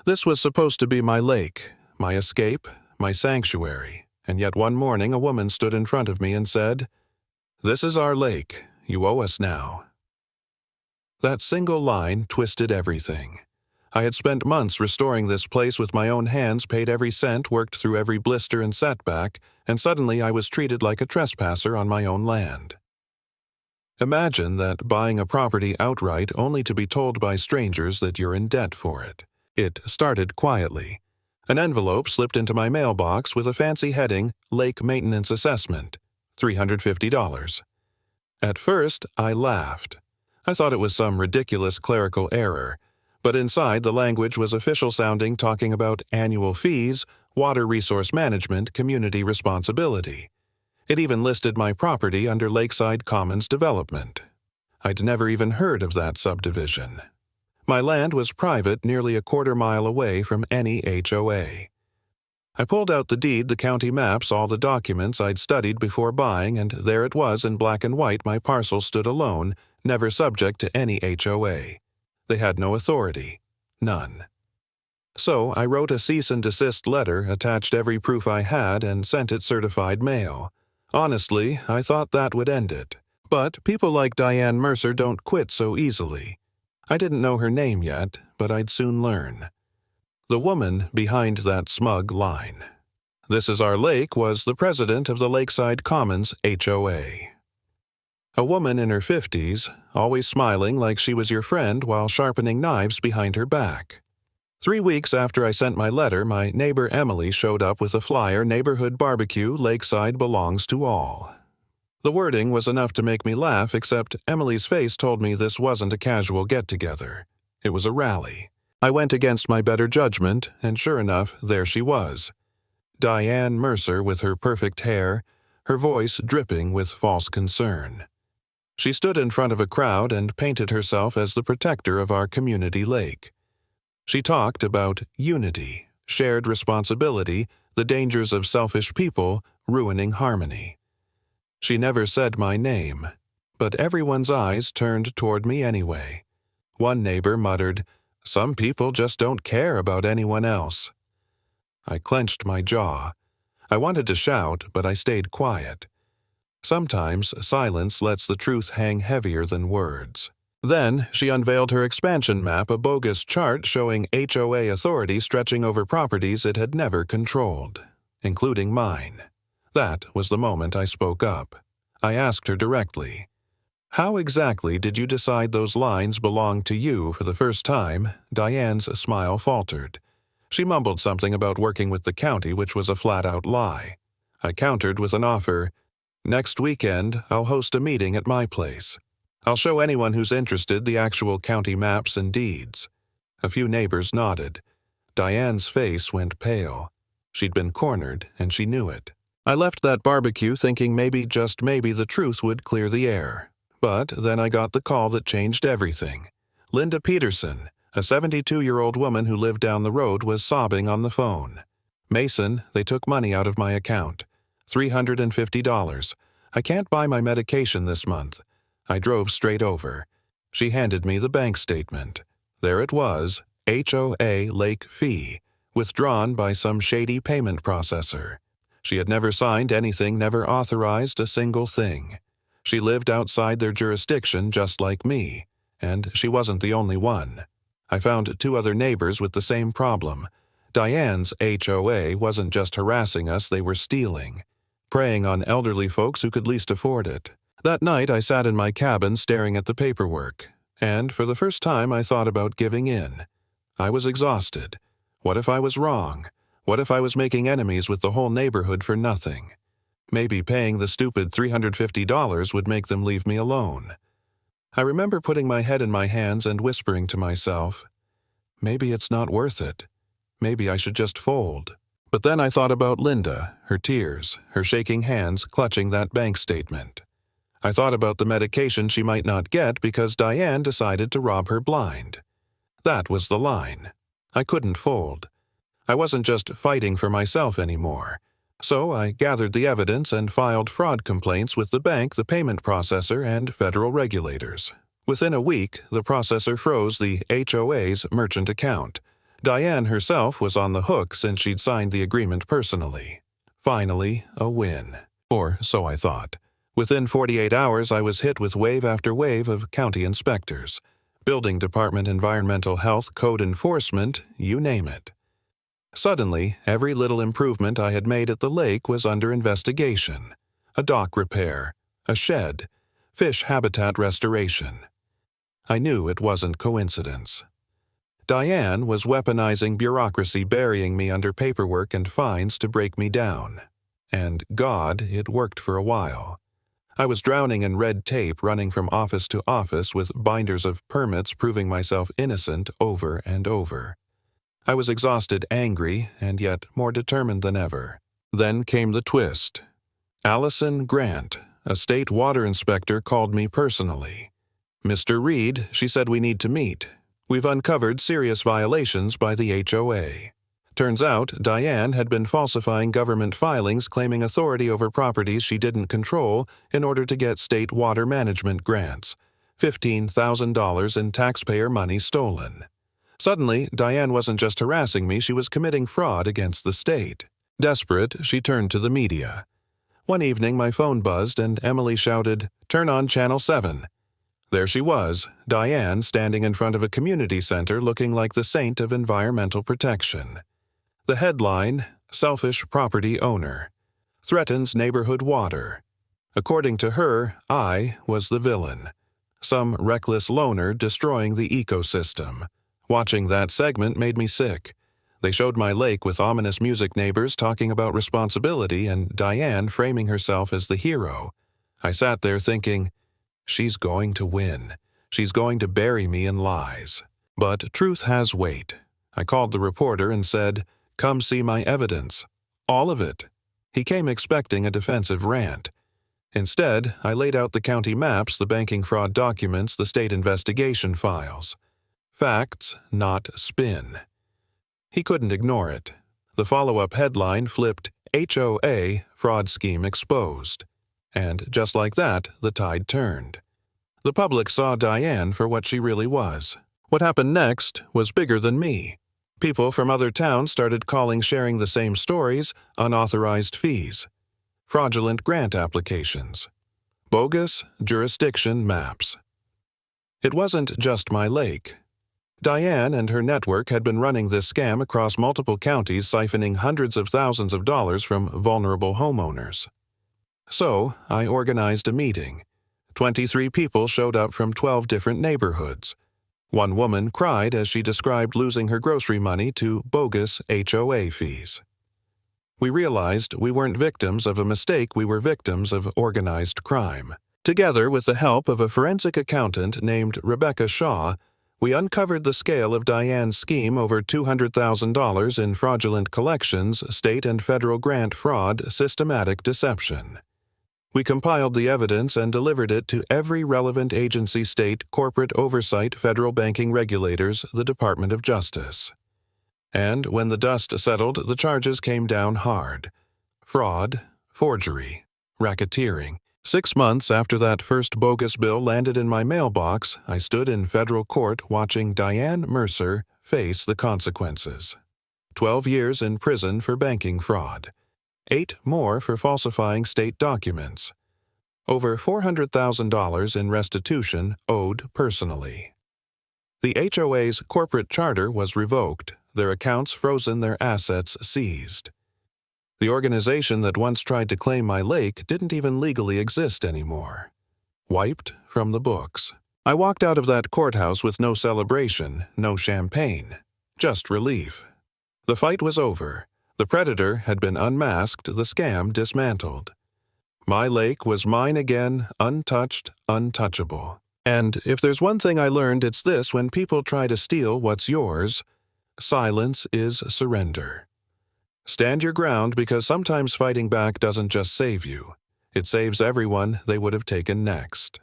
This was supposed to be my lake, my escape, my sanctuary, and yet one morning a woman stood in front of me and said, "This is our lake. You owe us now." That single line twisted everything. I had spent months restoring this place with my own hands, paid every cent, worked through every blister and setback, and suddenly I was treated like a trespasser on my own land. Imagine that buying a property outright only to be told by strangers that you're in debt for it. It started quietly. An envelope slipped into my mailbox with a fancy heading, Lake Maintenance Assessment, $350. At first, I laughed. I thought it was some ridiculous clerical error, but inside the language was official sounding, talking about annual fees, water resource management, community responsibility. It even listed my property under Lakeside Commons Development. I'd never even heard of that subdivision. My land was private, nearly a quarter-mile away from any HOA. I pulled out the deed, the county maps, all the documents I'd studied before buying, and there it was in black and white. My parcel stood alone, never subject to any HOA. They had no authority. None. So I wrote a cease and desist letter, attached every proof I had, and sent it certified mail. Honestly, I thought that would end it. But people like Diane Mercer don't quit so easily. I didn't know her name yet, but I'd soon learn. The woman behind that smug line. "This is our lake" was the president of the Lakeside Commons HOA. A woman in her 50s, always smiling like she was your friend while sharpening knives behind her back. 3 weeks after I sent my letter, my neighbor Emily showed up with a flyer, "Neighborhood Barbecue, Lakeside belongs to all." The wording was enough to make me laugh, except Emily's face told me this wasn't a casual get-together. It was a rally. I went against my better judgment, and sure enough, there she was. Diane Mercer with her perfect hair, her voice dripping with false concern. She stood in front of a crowd and painted herself as the protector of our community lake. She talked about unity, shared responsibility, the dangers of selfish people ruining harmony. She never said my name, but everyone's eyes turned toward me anyway. One neighbor muttered, "Some people just don't care about anyone else." I clenched my jaw. I wanted to shout, but I stayed quiet. Sometimes silence lets the truth hang heavier than words. Then she unveiled her expansion map, a bogus chart showing HOA authority stretching over properties it had never controlled, including mine. That was the moment I spoke up. I asked her directly, "How exactly did you decide those lines belonged to you for the first time?" Diane's smile faltered. She mumbled something about working with the county, which was a flat-out lie. I countered with an offer. "Next weekend, I'll host a meeting at my place. I'll show anyone who's interested the actual county maps and deeds." A few neighbors nodded. Diane's face went pale. She'd been cornered, and she knew it. I left that barbecue thinking maybe, just maybe, the truth would clear the air. But then I got the call that changed everything. Linda Peterson, a 72-year-old woman who lived down the road, was sobbing on the phone. "Mason, they took money out of my account. $350. I can't buy my medication this month." I drove straight over. She handed me the bank statement. There it was, HOA Lake Fee, withdrawn by some shady payment processor. She had never signed anything, never authorized a single thing. She lived outside their jurisdiction just like me, and she wasn't the only one. I found 2 other neighbors with the same problem. Diane's HOA wasn't just harassing us, they were stealing, preying on elderly folks who could least afford it. That night I sat in my cabin staring at the paperwork, and for the first time I thought about giving in. I was exhausted. What if I was wrong? What if I was making enemies with the whole neighborhood for nothing? Maybe paying the stupid $350 would make them leave me alone. I remember putting my head in my hands and whispering to myself, maybe it's not worth it. Maybe I should just fold. But then I thought about Linda, her tears, her shaking hands clutching that bank statement. I thought about the medication she might not get because Diane decided to rob her blind. That was the line. I couldn't fold. I wasn't just fighting for myself anymore. So I gathered the evidence and filed fraud complaints with the bank, the payment processor, and federal regulators. Within a week, the processor froze the HOA's merchant account. Diane herself was on the hook since she'd signed the agreement personally. Finally, a win. Or so I thought. Within 48 hours, I was hit with wave after wave of county inspectors, building department, environmental health, code enforcement, you name it. Suddenly, every little improvement I had made at the lake was under investigation. A dock repair, a shed, fish habitat restoration. I knew it wasn't coincidence. Diane was weaponizing bureaucracy, burying me under paperwork and fines to break me down. And God, it worked for a while. I was drowning in red tape, running from office to office with binders of permits proving myself innocent over and over. I was exhausted, angry, and yet more determined than ever. Then came the twist. Allison Grant, a state water inspector, called me personally. "Mr. Reed," she said, "we need to meet. We've uncovered serious violations by the HOA. Turns out Diane had been falsifying government filings claiming authority over properties she didn't control in order to get state water management grants. $15,000 in taxpayer money stolen. Suddenly, Diane wasn't just harassing me, she was committing fraud against the state. Desperate, she turned to the media. One evening my phone buzzed and Emily shouted, "Turn on Channel 7. There she was, Diane, standing in front of a community center looking like the saint of environmental protection. The headline, "Selfish Property Owner. Threatens Neighborhood Water." According to her, I was the villain. Some reckless loner destroying the ecosystem. Watching that segment made me sick. They showed my lake with ominous music, neighbors talking about responsibility, and Diane framing herself as the hero. I sat there thinking, she's going to win. She's going to bury me in lies. But truth has weight. I called the reporter and said, "Come see my evidence. All of it." He came expecting a defensive rant. Instead, I laid out the county maps, the banking fraud documents, the state investigation files. Facts, not spin. He couldn't ignore it. The follow-up headline flipped, "HOA Fraud Scheme Exposed." And just like that, the tide turned. The public saw Diane for what she really was. What happened next was bigger than me. People from other towns started calling, sharing the same stories, unauthorized fees, fraudulent grant applications, bogus jurisdiction maps. It wasn't just my lake. Diane and her network had been running this scam across multiple counties, siphoning hundreds of thousands of dollars from vulnerable homeowners. So, I organized a meeting. 23 people showed up from 12 different neighborhoods. One woman cried as she described losing her grocery money to bogus HOA fees. We realized we weren't victims of a mistake, we were victims of organized crime. Together with the help of a forensic accountant named Rebecca Shaw, we uncovered the scale of Diane's scheme: over $200,000 in fraudulent collections, state and federal grant fraud, systematic deception. We compiled the evidence and delivered it to every relevant agency: state, corporate oversight, federal banking regulators, the Department of Justice. And when the dust settled, the charges came down hard. Fraud, forgery, racketeering. 6 months after that first bogus bill landed in my mailbox, I stood in federal court watching Diane Mercer face the consequences. 12 years in prison for banking fraud. 8 more for falsifying state documents. Over $400,000 in restitution owed personally. The HOA's corporate charter was revoked, their accounts frozen, their assets seized. The organization that once tried to claim my lake didn't even legally exist anymore. Wiped from the books. I walked out of that courthouse with no celebration, no champagne, just relief. The fight was over. The predator had been unmasked, the scam dismantled. My lake was mine again, untouched, untouchable. And if there's one thing I learned, it's this: when people try to steal what's yours, silence is surrender. Stand your ground, because sometimes fighting back doesn't just save you. It saves everyone they would have taken next.